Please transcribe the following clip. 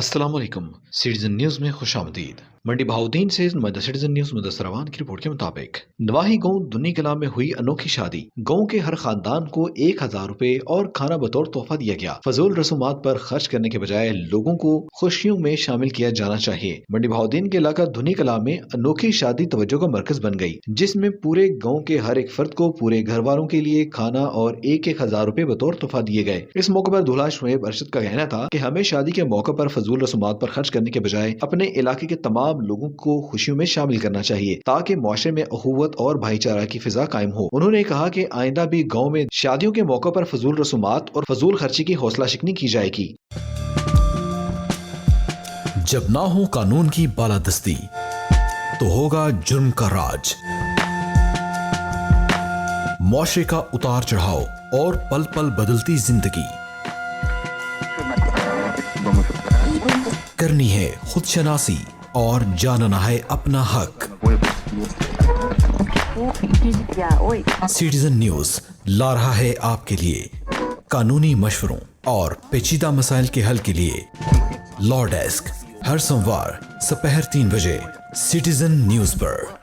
अस्सलाम वालेकुम। Citizen news में खुश आमदीद। मंडी बहाउद्दीन से सिटीजन न्यूज मुदस्सर रवान की रिपोर्ट के मुताबिक नवाही गांव दुन्नी कला में हुई अनोखी शादी। गांव के हर खानदान को 1000 रुपए और खाना बतौर तोहफा दिया गया। फजूल रसूमात पर खर्च करने के बजाय लोगों को खुशियों में शामिल किया जाना चाहिए। मंडी बहाउद्दीन के इलाका दुन्नी कला में अनोखी शादी तवज्जो का मरकज बन गई, जिसमें पूरे गाँव के हर एक फर्द को पूरे घर वालों के लिए खाना और 1000 रुपए बतौर तोहफा दिए गए। इस मौके पर दूल्हा शुएब अरशद का कहना था कि हमें शादी के मौके पर फजूल रसूमात पर खर्च करने के बजाय अपने इलाके के तमाम लोगों को खुशियों में शामिल करना चाहिए, ताकि मुआशरे में अखुवत और भाईचारा की फिजा कायम हो। उन्होंने कहा कि आइंदा भी गाँव में शादियों के मौके पर फजूल रसूमात और फजूल खर्ची की हौसला शिकनी की जाएगी। जब ना हो कानून की बालादस्ती तो होगा जुर्म का राज। मुआशरे का उतार चढ़ाव और पल पल बदलती जिंदगी। करनी है खुद शनासी और जानना है अपना हक। सिटीजन न्यूज ला रहा है आपके लिए कानूनी मशवरों और पेचीदा मसाइल के हल के लिए लॉ डेस्क, हर सोमवार दोपहर 3 बजे सिटीजन न्यूज पर।